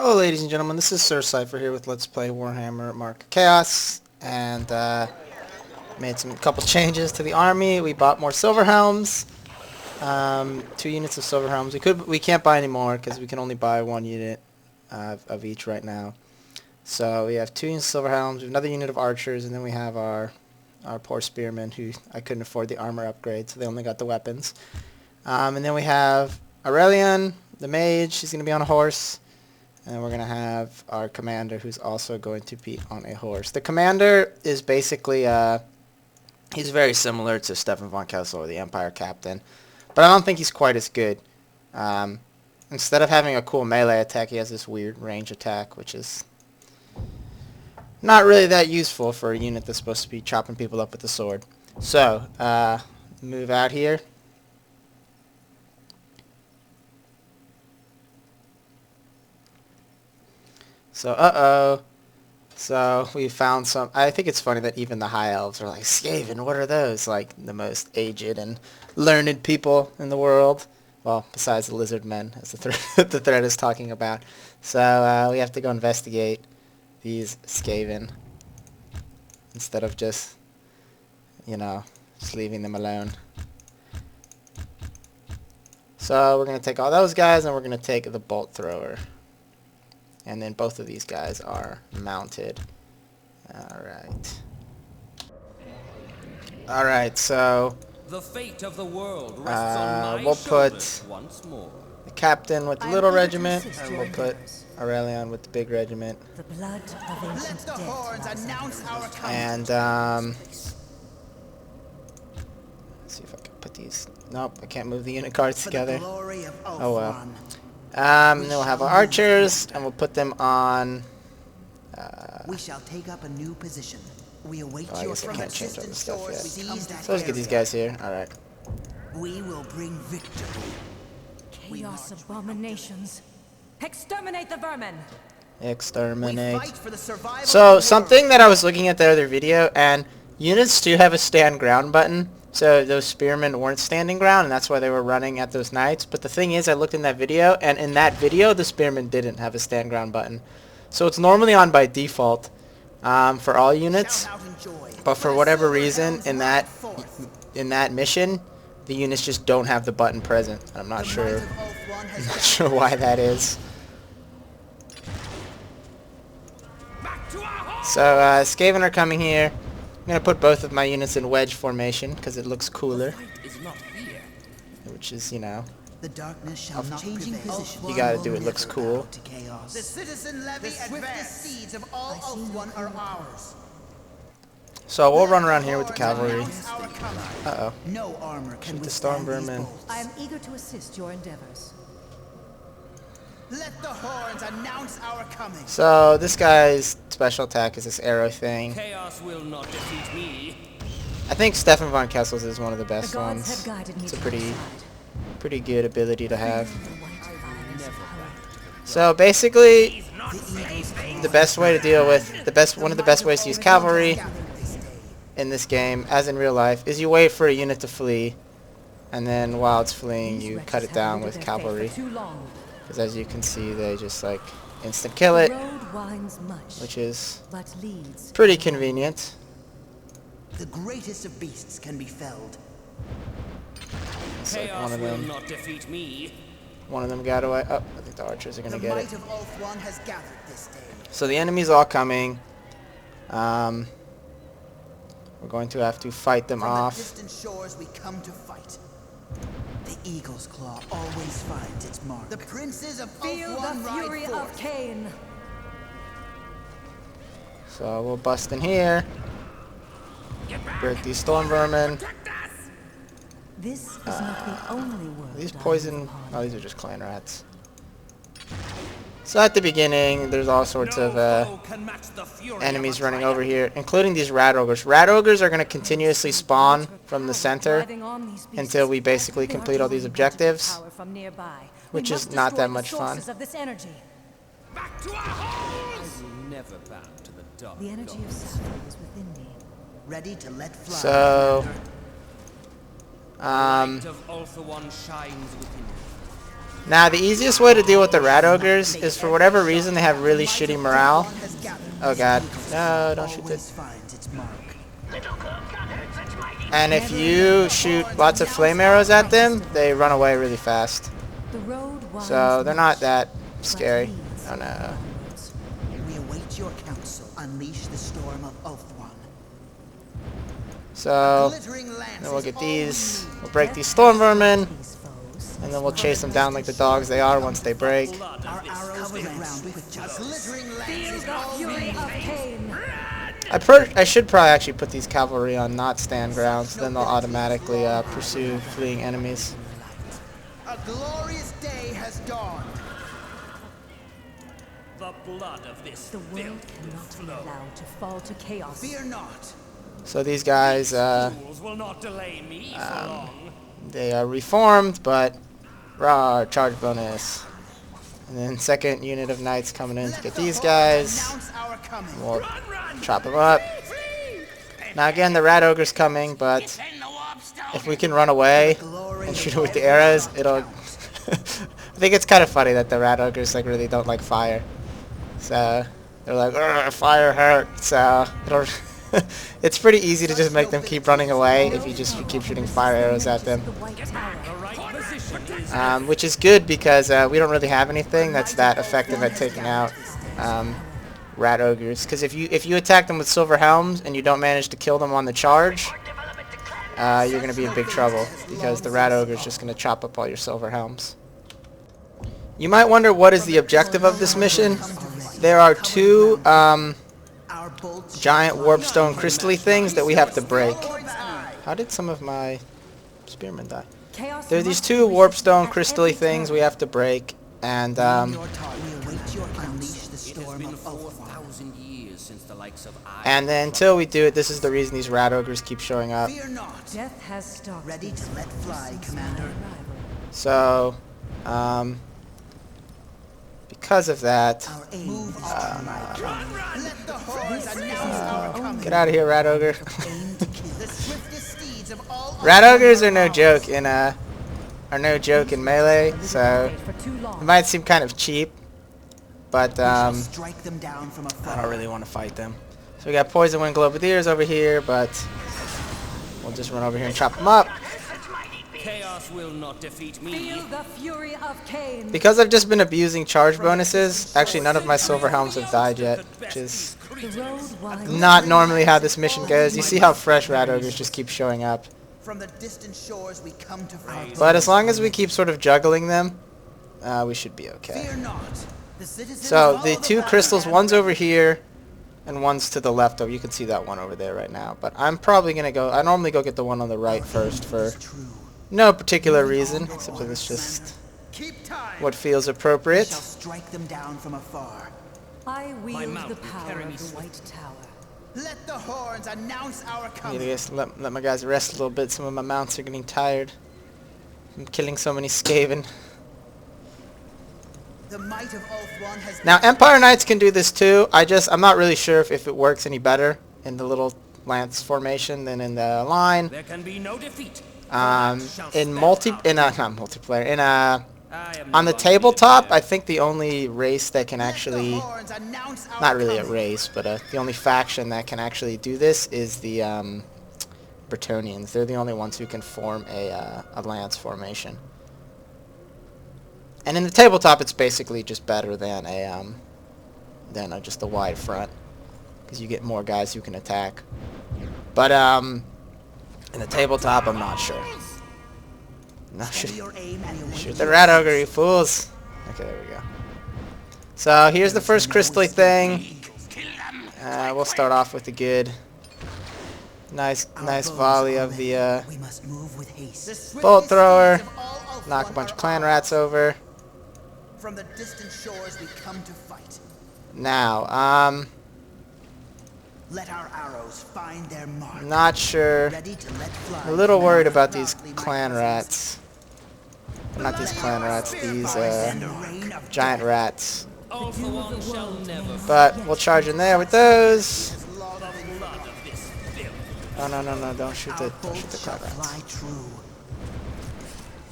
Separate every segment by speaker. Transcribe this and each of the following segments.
Speaker 1: Hello ladies and gentlemen, this is Sir Cypher here with Let's Play Warhammer Mark of Chaos, and made some couple changes to the army. We bought more Silver Helms, 2 units of Silver Helms. We can't buy any more because we can only buy 1 unit of each right now. So we have 2 units of Silver Helms, we have another unit of archers, and then we have our poor spearmen who I couldn't afford the armor upgrade, so they only got the weapons. And then we have Aurelian, the mage. He's going to be on a horse. And we're going to have our commander, who's also going to be on a horse. The commander is basically, he's very similar to Stefan von Kessel, or the Empire Captain. But I don't think he's quite as good. Instead of having a cool melee attack, he has this weird range attack, which is not really that useful for a unit that's supposed to be chopping people up with the sword. So, move out here. So, So, we found some... I think it's funny that even the High Elves are like, Skaven, what are those? Like, the most aged and learned people in the world. Well, besides the lizard men, as the thread is talking about. So, we have to go investigate these Skaven. Instead of just, just leaving them alone. So, we're going to take all those guys, and we're going to take the bolt thrower. And then both of these guys are mounted. Alright, so
Speaker 2: the fate of the world rests on my
Speaker 1: we'll put
Speaker 2: once more.
Speaker 1: the captain with the little regiment, and we'll put Aurelian with the big regiment.
Speaker 3: The blood of ancient death.
Speaker 1: And let's see if I can put these. Nope, I can't move the unit cards together. Oh well. And then we'll have our archers, and we'll put them on...
Speaker 4: we shall take up a new position. We await
Speaker 1: I
Speaker 4: your
Speaker 1: guess I can't change all this stuff yet.
Speaker 4: yet.
Speaker 1: So let's get these guys here. Alright.
Speaker 4: We will bring victory.
Speaker 3: Chaos abominations. Exterminate the vermin.
Speaker 1: Exterminate.
Speaker 4: Fight for the survival
Speaker 1: So,
Speaker 4: of the
Speaker 1: something
Speaker 4: world.
Speaker 1: that I was looking at the other video, and units do have a stand ground button. So those spearmen weren't standing ground, and that's why they were running at those knights. But the thing is, I looked in that video, and in that video, the spearmen didn't have a stand ground button. So it's normally on by default for all units. But for whatever reason, in that mission, the units just don't have the button present. I'm not sure. I'm not sure why that is. So Skaven are coming here. I'm going to put both of my units in wedge formation because it looks cooler. Which is,
Speaker 4: The darkness shall not prevail.
Speaker 1: You gotta do it, looks cool.
Speaker 4: The citizen levy advance. The seeds of all Ulthuan are ours.
Speaker 1: So we'll run around here with the cavalry. Uh-oh.
Speaker 4: No armor can
Speaker 1: Shoot the
Speaker 4: withstand these
Speaker 1: Stormvermin.
Speaker 4: bolts.
Speaker 3: I am eager to assist your endeavors.
Speaker 4: Let the horns announce our coming.
Speaker 1: So this guy's special attack is this arrow thing.
Speaker 2: Chaos will not defeat me.
Speaker 1: I think Stefan von Kessel's is one of the
Speaker 3: The
Speaker 1: best
Speaker 3: gods
Speaker 1: ones.
Speaker 3: have guided me
Speaker 1: It's a
Speaker 3: to
Speaker 1: pretty good ability to have.
Speaker 3: the white vines of hope.
Speaker 1: So basically, the best way to deal with one of the best ways to use cavalry in this game, as in real life, is you wait for a unit to flee, and then while it's fleeing, you cut it down with cavalry. Because as you can see, they just like instant kill it, which is pretty convenient.
Speaker 4: The greatest of beasts can be felled.
Speaker 1: It's like
Speaker 2: Chaos will not defeat me.
Speaker 1: one of them got away. Oh, I think the archers are gonna
Speaker 4: The
Speaker 1: get
Speaker 4: might
Speaker 1: it.
Speaker 4: of Ulthuan has gathered this day.
Speaker 1: So the enemy's all coming. We're going to have to fight them
Speaker 4: From the
Speaker 1: off.
Speaker 4: distant shores we come to fight. The eagle's claw always finds its mark. The princes of
Speaker 3: Feel
Speaker 4: Ulthuan
Speaker 3: the
Speaker 4: ride
Speaker 3: fury of
Speaker 4: forth.
Speaker 3: Cain.
Speaker 1: So we'll bust in here. Break these storm vermin.
Speaker 3: This is not the only world.
Speaker 1: These
Speaker 3: I live
Speaker 1: poison...
Speaker 3: upon.
Speaker 1: Oh, these are just clan rats. So at the beginning, there's all sorts of enemies running over here, including these rat ogres. Rat ogres are going to continuously spawn from the center
Speaker 3: Driving on these beasts.
Speaker 1: until we basically
Speaker 3: They are
Speaker 1: complete all these
Speaker 3: drawing magic
Speaker 1: objectives,
Speaker 3: power from nearby.
Speaker 1: which
Speaker 3: We
Speaker 1: is
Speaker 3: must
Speaker 1: not
Speaker 3: destroy
Speaker 1: that
Speaker 3: the
Speaker 1: much fun.
Speaker 3: sources of this energy.
Speaker 2: Back to our holes! I will never bow to the dark.
Speaker 3: The energy of Saturn is within me.
Speaker 4: Ready to let fly.
Speaker 1: So,
Speaker 2: The light of Ulthuan shines within me.
Speaker 1: Now, the easiest way to deal with the rat ogres is, for whatever reason, they have really shitty morale. Oh god. No, don't shoot this. And if you shoot lots of flame arrows at them, they run away really fast. So they're not that scary. Oh no.
Speaker 4: We await your counsel. Unleash the storm of Ulthuan.
Speaker 1: So then we'll get these. We'll break these storm vermin. And then we'll chase them down like the dogs they are once they break.
Speaker 4: Our arrows cover the ground with glittering
Speaker 1: I should probably actually put these cavalry on not stand ground, so then they'll automatically pursue fleeing enemies.
Speaker 4: A glorious day has dawned.
Speaker 2: The blood of this
Speaker 3: The world cannot be allowed to fall to chaos.
Speaker 4: Fear not.
Speaker 1: So these guys,
Speaker 2: fools will not delay me for long.
Speaker 1: they are reformed, but raw charge bonus. And then second unit of knights coming in to get these guys.
Speaker 4: Announce our coming.
Speaker 1: We'll chop them up. Now again, the rat ogre's coming, but if we can run away and shoot it with the arrows, it'll... I think it's kind of funny that the rat ogres like really don't like fire. So they're like, "Ugh, fire hurts." So it'll it's pretty easy to just make them keep running away if you just keep shooting fire arrows at them. Which is good because we don't really have anything that's that effective at taking out rat ogres. Because if you attack them with Silver Helms and you don't manage to kill them on the charge, you're going to be in big trouble because the rat ogre is just going to chop up all your Silver Helms. You might wonder what is the objective of this mission. There are two giant warpstone crystal-y things that we have to break. How did some of my spearmen die? There are these two warpstone crystal-y things we have to break, and and then until we do it, this is the reason these rat ogres keep showing up.
Speaker 3: Death has stalked.
Speaker 4: Ready to let fly, Commander.
Speaker 1: So, because of that, get out of here, rat ogre. Rat ogres are no joke in melee, so it might seem kind of cheap, but I don't really want to fight them. So we got poison wind globadiers over here, but we'll just run over here and chop them up.
Speaker 2: Chaos will not defeat me.
Speaker 3: Feel the fury of Cain.
Speaker 1: Because I've just been abusing charge bonuses, actually none of my Silver Helms have died yet, which is not normally how this mission goes. You see how fresh rat ogres just keep showing up.
Speaker 4: From the distant shores we come to fight.
Speaker 1: But as long as we keep sort of juggling them, we should be okay.
Speaker 4: Fear not. The citizens
Speaker 1: So the
Speaker 4: follow
Speaker 1: two
Speaker 4: path
Speaker 1: crystals,
Speaker 4: and
Speaker 1: one's over here, and one's to the left. You can see that one over there right now. But I'm probably gonna go. I normally go get the one on the right first for no particular reason, except that it's just
Speaker 4: keep time.
Speaker 1: what feels
Speaker 4: We
Speaker 1: appropriate.
Speaker 4: shall strike them down from afar.
Speaker 3: I wield
Speaker 2: mouth
Speaker 3: the
Speaker 2: will
Speaker 3: power
Speaker 2: carry me
Speaker 3: of the
Speaker 2: swift.
Speaker 3: White Tower.
Speaker 4: Let the horns announce our
Speaker 1: I need to
Speaker 4: coming.
Speaker 1: just let my guys rest a little bit. Some of my mounts are getting tired. I'm killing so many Skaven.
Speaker 4: The might of Ulthuan has
Speaker 1: Now Empire Knights can do this too. I'm not really sure if it works any better in the little lance formation than in the line.
Speaker 2: There can be no defeat.
Speaker 1: Not multiplayer.
Speaker 2: I am
Speaker 1: On
Speaker 2: no
Speaker 1: the
Speaker 2: longer
Speaker 1: tabletop,
Speaker 2: needed
Speaker 1: I think the only race that can
Speaker 4: Let the
Speaker 1: actually,
Speaker 4: horns announce our
Speaker 1: not really a
Speaker 4: coming.
Speaker 1: race, but the only faction that can actually do this is the Bretonnians. They're the only ones who can form a lance formation. And in the tabletop, it's basically just better than just a wide front, because you get more guys who can attack. But in the tabletop, I'm not sure. No,
Speaker 4: Steady your aim and you'll
Speaker 1: shoot the rat ogre, you fools. Okay, there we go. So here's the first crystal thing. We'll start off with a good, nice volley of the
Speaker 4: we must move with haste.
Speaker 1: bolt thrower.
Speaker 4: Of all Ulthuan
Speaker 1: Knock a bunch of
Speaker 4: are
Speaker 1: clan
Speaker 4: ours.
Speaker 1: rats over.
Speaker 4: From the distant shores we come to fight.
Speaker 1: Now,
Speaker 4: Let our arrows find their mark.
Speaker 1: not sure.
Speaker 4: Ready to let fly.
Speaker 1: I'm a little worried
Speaker 4: Commander
Speaker 1: about these
Speaker 4: proudly, my
Speaker 1: clan
Speaker 4: cousins.
Speaker 1: rats. Not these clan rats, these
Speaker 4: And the reign of
Speaker 1: giant rats.
Speaker 2: All for one shall never
Speaker 1: But we'll charge in there with those.
Speaker 4: death. Love
Speaker 2: the blood of this filth.
Speaker 1: Oh no, don't shoot
Speaker 4: our
Speaker 1: the
Speaker 4: bolt
Speaker 1: clan
Speaker 4: shall
Speaker 1: rats.
Speaker 4: fly true.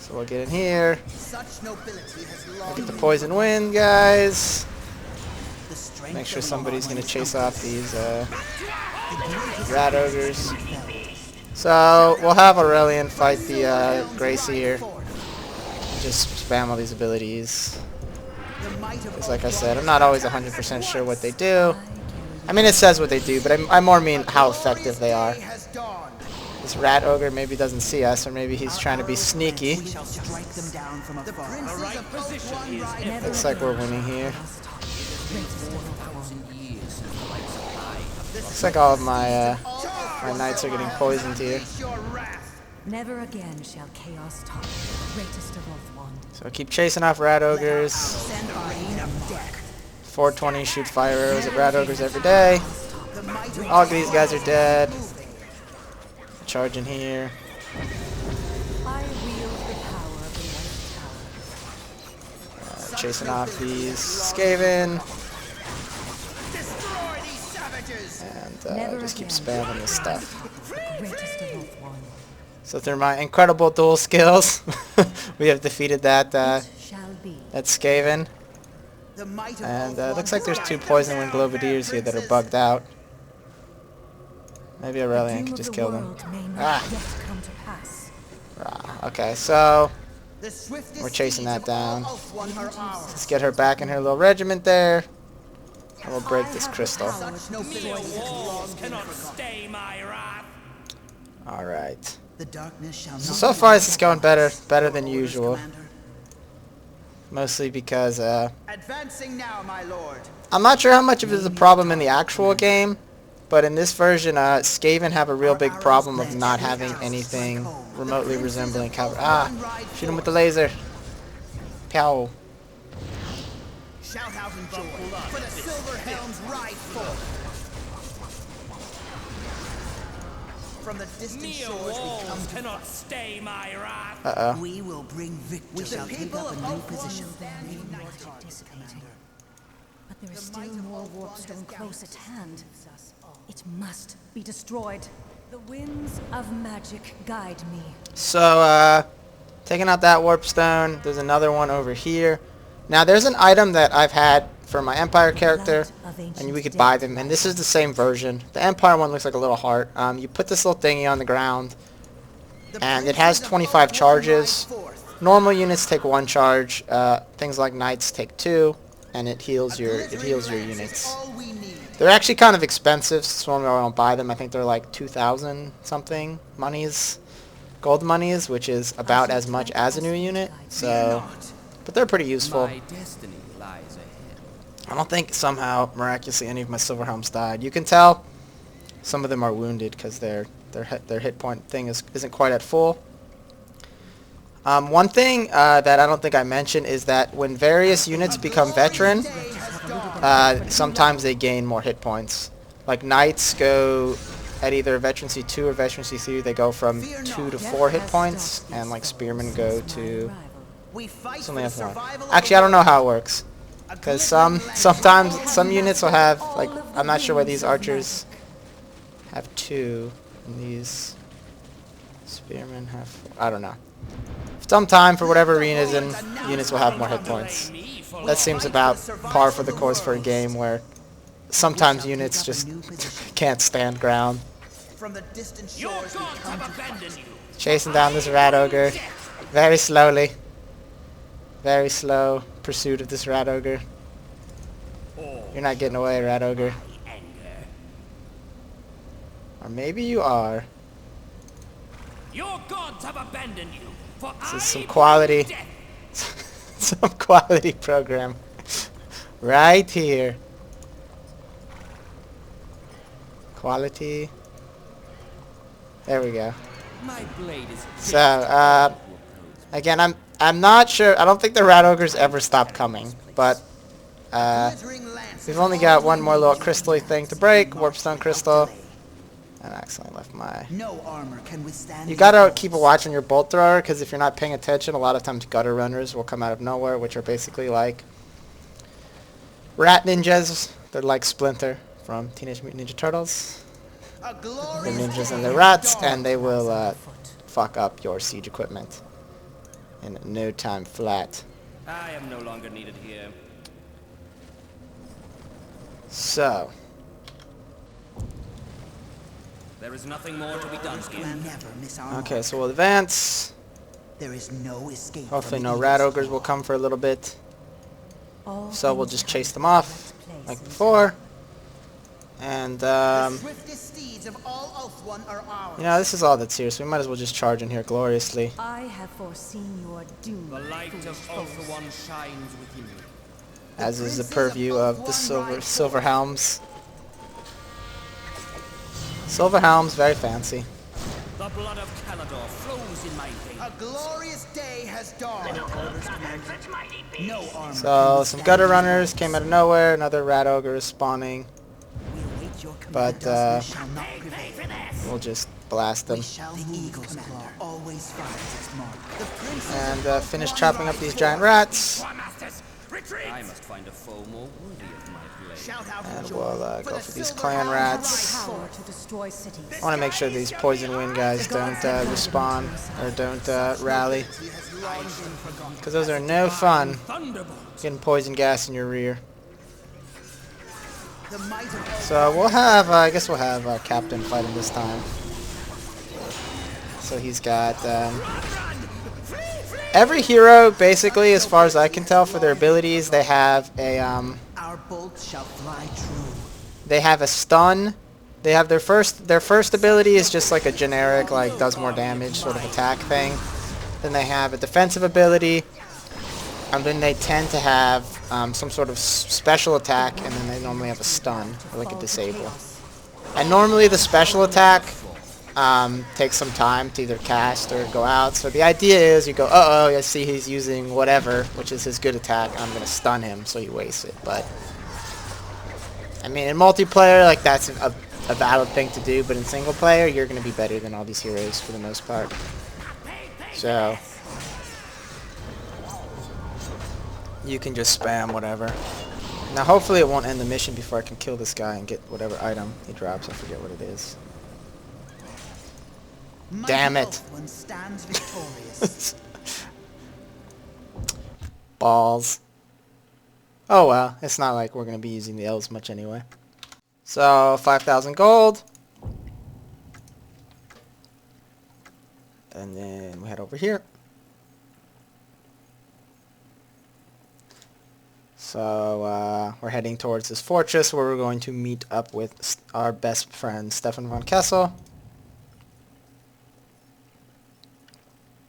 Speaker 1: So we'll get in here.
Speaker 4: Such nobility has long
Speaker 1: Get the poison wind, guys.
Speaker 4: the strength
Speaker 1: Make sure
Speaker 4: of
Speaker 1: somebody's
Speaker 4: Lord
Speaker 1: gonna
Speaker 4: is
Speaker 1: chase
Speaker 4: compass.
Speaker 1: off these rat ogres. So we'll have Aurelian fight the Gracie here. Just spam all these abilities.
Speaker 4: The might of
Speaker 1: Because
Speaker 4: all
Speaker 1: like I said, I'm
Speaker 4: warriors
Speaker 1: not always
Speaker 4: attacks
Speaker 1: 100%
Speaker 4: at
Speaker 1: sure what
Speaker 4: once.
Speaker 1: they do. I mean, it says what they do, but I more mean how effective they are.
Speaker 4: Day has dawned.
Speaker 1: This rat ogre maybe doesn't see us, or maybe he's trying to be sneaky.
Speaker 4: We shall strike them down from afar. The princes
Speaker 2: right
Speaker 4: of
Speaker 2: position
Speaker 4: Oak
Speaker 2: is
Speaker 4: One ride
Speaker 3: Never
Speaker 1: Looks like we're winning here. Looks like all of my knights are getting poisoned here.
Speaker 4: your wrath.
Speaker 3: Never again shall chaos top the greatest of Oathwand.
Speaker 1: So keep chasing off rat ogres.
Speaker 4: Send our rain of death.
Speaker 1: 420 shoot fire arrows at rat ogres every day.
Speaker 4: The might of
Speaker 1: All of these guys are dead. Charging here.
Speaker 3: I wield the power of the White Tower.
Speaker 1: Chasing off these Skaven.
Speaker 4: destroy these savages.
Speaker 1: And
Speaker 3: Never
Speaker 1: just keep
Speaker 3: again
Speaker 1: spamming this stuff.
Speaker 3: the greatest of Oathwand.
Speaker 1: So through my incredible dual skills, we have defeated that
Speaker 3: Shall be.
Speaker 1: that Skaven.
Speaker 4: The might of
Speaker 1: And
Speaker 4: Oak
Speaker 1: looks
Speaker 4: One
Speaker 1: like there's two
Speaker 4: strike
Speaker 1: poison
Speaker 4: them
Speaker 1: wind
Speaker 4: down,
Speaker 1: globadiers here that are
Speaker 4: princes.
Speaker 1: bugged out. Maybe
Speaker 3: The
Speaker 1: Aurelian
Speaker 3: doom
Speaker 1: can
Speaker 3: of
Speaker 1: just
Speaker 3: the
Speaker 1: kill them.
Speaker 3: world may not
Speaker 1: Ah.
Speaker 3: yet come to pass.
Speaker 1: Okay, so
Speaker 4: The swiftest
Speaker 1: we're chasing
Speaker 4: steeds
Speaker 1: that
Speaker 4: of all
Speaker 1: down.
Speaker 4: Oak One are ours.
Speaker 1: Let's get her back in her little regiment there. And we'll break this crystal.
Speaker 4: Such nobility
Speaker 2: Mere
Speaker 4: has long
Speaker 2: walls
Speaker 4: been
Speaker 2: cannot
Speaker 4: forgotten.
Speaker 2: stay my wrath.
Speaker 1: Alright.
Speaker 4: The darkness shall
Speaker 1: So
Speaker 4: not
Speaker 1: far
Speaker 4: be
Speaker 1: this is going better than
Speaker 4: orders,
Speaker 1: usual.
Speaker 4: Commander.
Speaker 1: Mostly because
Speaker 4: Advancing now, my lord.
Speaker 1: I'm not sure how much of it is a problem in the actual game, but in this version, Skaven have a real big problem of not having anything remotely resembling cavalry. Ah! Shoot him with the laser. Pow.
Speaker 4: Shout out in joy, for the Silver Helms ride forth. From the distant
Speaker 2: Mere
Speaker 4: shores we come
Speaker 2: walls
Speaker 4: to
Speaker 2: cannot stay my wrath.
Speaker 1: Uh-oh.
Speaker 4: We will bring victory. We shall take up a new position.
Speaker 3: Dissipating. But there is still more warpstone close at hand. It must be destroyed. The winds of magic guide me.
Speaker 1: So, taking out that warpstone, there's another one over here. Now, there's an item that I've had for my Empire character, and we could buy them, and this is the same version. The Empire one looks like a little heart. You put this little thingy on the ground, and it has 25 charges. Normal units take 1 charge. Things like knights take 2, and it heals your units. They're actually kind of expensive, so normally I don't buy them. I think they're like 2,000 something monies, gold monies, which is about as much as a new unit. So, but they're pretty useful.
Speaker 2: My destiny lies ahead.
Speaker 1: I don't think somehow miraculously any of my Silver Helms died. You can tell some of them are wounded because their hit point thing isn't quite at full. One thing that I don't think I mentioned is that when various units become veteran, sometimes they gain more hit points. Like knights go at either veterancy 2 or veterancy 3, they go from 2 to 4 hit points, and like spearmen go to something else. Actually, I don't know how it works, because sometimes some units will have, like, I'm not sure why these archers have 2 and these spearmen have 4. I don't know. Sometime, for whatever reason, units will have more hit points. That seems about par for the course for a game where sometimes units just can't stand ground.
Speaker 4: From the distant
Speaker 2: Your
Speaker 4: shores we
Speaker 2: gods
Speaker 4: come
Speaker 2: have
Speaker 4: to
Speaker 2: abandoned you.
Speaker 1: Chasing down this rat ogre. Very slowly. Very slow pursuit of this rat ogre. You're not getting away, rat ogre.
Speaker 2: Anger.
Speaker 1: Or maybe you are.
Speaker 2: Your gods have abandoned you. For
Speaker 1: This is some
Speaker 2: I
Speaker 1: quality.
Speaker 2: bring death.
Speaker 1: Some quality program. Right here. Quality. There we go.
Speaker 2: My blade is
Speaker 1: So, again, I'm not sure. I don't think the rat ogres ever stop coming, but we've only got one more little crystal thing to break, warpstone crystal. And I accidentally left my.
Speaker 4: No armor can withstand.
Speaker 1: You gotta keep a watch on your bolt thrower, because if you're not paying attention, a lot of times gutter runners will come out of nowhere, which are basically like rat ninjas. They're like Splinter from Teenage Mutant Ninja Turtles. They're ninjas and they're rats, and they will fuck up your siege equipment. in no time flat.
Speaker 2: I am no longer needed here.
Speaker 1: So,
Speaker 2: There is nothing more to be done
Speaker 4: We
Speaker 2: here.
Speaker 4: never miss our
Speaker 1: okay,
Speaker 4: mark.
Speaker 1: so we'll advance.
Speaker 4: There is no escape.
Speaker 1: Hopefully
Speaker 4: from
Speaker 1: no
Speaker 4: the
Speaker 1: rat
Speaker 4: eagle's
Speaker 1: ogres will
Speaker 4: claw.
Speaker 1: come for a little bit.
Speaker 3: All
Speaker 1: So we'll
Speaker 3: things
Speaker 1: just
Speaker 3: come
Speaker 1: chase
Speaker 3: to
Speaker 1: them
Speaker 3: the
Speaker 1: off,
Speaker 3: right
Speaker 1: like
Speaker 3: place in
Speaker 1: before.
Speaker 3: time.
Speaker 1: And,
Speaker 4: The swiftest steeds of all Ulthuan are ours.
Speaker 1: you know, this is all that's here, so we might as well just charge in here gloriously.
Speaker 3: I have foreseen your doom.
Speaker 2: The light of
Speaker 3: foolish foes.
Speaker 2: Ulthuan shines within you.
Speaker 1: As is the
Speaker 4: princes of
Speaker 1: purview of the
Speaker 4: Ulthuan ride
Speaker 1: Silver
Speaker 4: forth.
Speaker 1: Helms. Silver Helms, very fancy.
Speaker 2: The blood of Calador flows in my veins.
Speaker 4: A glorious day has dawned. Orders, Commander. No armor.
Speaker 1: So,
Speaker 4: can
Speaker 1: some
Speaker 4: withstand
Speaker 1: gutter
Speaker 4: these
Speaker 1: runners
Speaker 4: wolves.
Speaker 1: came out of nowhere, another rat ogre is spawning.
Speaker 4: We await your command.
Speaker 1: But,
Speaker 4: We shall not prevail.
Speaker 1: We'll just blast them.
Speaker 4: We shall the eagle's claw always finds its mark. The princes
Speaker 1: And
Speaker 4: of
Speaker 1: finish
Speaker 4: Ulthuan
Speaker 1: chopping up
Speaker 4: ride
Speaker 1: these
Speaker 4: forth.
Speaker 1: giant rats.
Speaker 2: I must find a foe more worthy of my blade.
Speaker 4: Shout out
Speaker 1: And
Speaker 4: for
Speaker 1: we'll
Speaker 4: joy,
Speaker 1: go
Speaker 4: the
Speaker 1: for these
Speaker 4: Silver
Speaker 1: clan
Speaker 4: Helms
Speaker 1: rats.
Speaker 4: ride
Speaker 3: Power
Speaker 4: forth.
Speaker 3: to destroy cities.
Speaker 1: I want to make sure these poison wind guys don't respawn or don't rally.
Speaker 4: He has long been forgotten.
Speaker 1: Because those are no fun,
Speaker 2: Thunderbolt.
Speaker 1: getting poison gas in your rear.
Speaker 4: The might of
Speaker 1: So we'll have, I guess we'll have our captain fighting this time. So he's got, every hero, basically, as far as I can tell, for their abilities, they have a,
Speaker 4: our bolts shall fly true.
Speaker 1: they have a stun. They have their first ability is just like a generic, like, does more damage sort of attack thing. Then they have a defensive ability. And then they tend to have some sort of special attack, and then they normally have a stun, or like a disable. And normally the special attack takes some time to either cast or go out. So the idea is you go, uh-oh, I see he's using whatever, which is his good attack. I'm going to stun him, so you waste it. But, I mean, in multiplayer, like, that's a valid thing to do. But in single player, you're going to be better than all these heroes for the most part. So you can just spam whatever. Now hopefully it won't end the mission before I can kill this guy and get whatever item he drops. I forget what it is.
Speaker 4: Mighty
Speaker 1: Damn it.
Speaker 4: Ulthuan stands victorious.
Speaker 1: Balls. Oh well, it's not like we're going to be using the elves much anyway. So 5,000 gold. And then we head over here. So we're heading towards this fortress where we're going to meet up with our best friend Stefan von Kessel.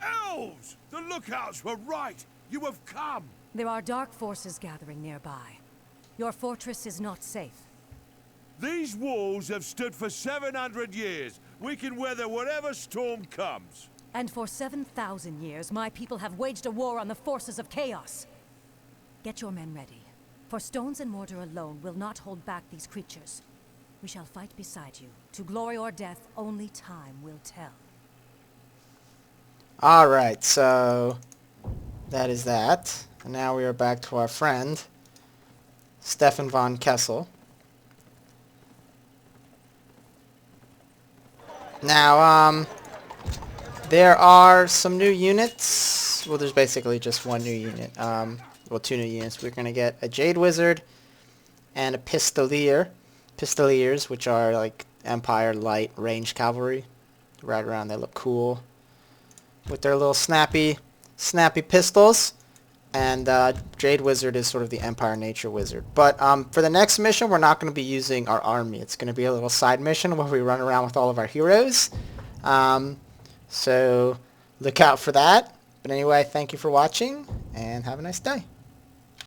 Speaker 5: Elves! The lookouts were right! You have come!
Speaker 3: There are dark forces gathering nearby. Your fortress is not safe.
Speaker 5: These walls have stood for 700 years. We can weather whatever storm comes.
Speaker 3: And for 7,000 years, my people have waged a war on the forces of chaos. Get your men ready, for stones and mortar alone will not hold back these creatures. We shall fight beside you. To glory or death, only time will tell.
Speaker 1: Alright, so that is that. And now we are back to our friend, Stefan von Kessel. Now, there are some new units. Well, there's basically just one new unit. Well, two new units. We're going to get a Jade Wizard and a Pistolier. Pistoliers, which are like Empire Light Range Cavalry. Right around, they look cool. With their little snappy pistols. And Jade Wizard is sort of the Empire Nature Wizard. But for the next mission, we're not going to be using our army. It's going to be a little side mission where we run around with all of our heroes. So look out for that. But anyway, thank you for watching, and have a nice day.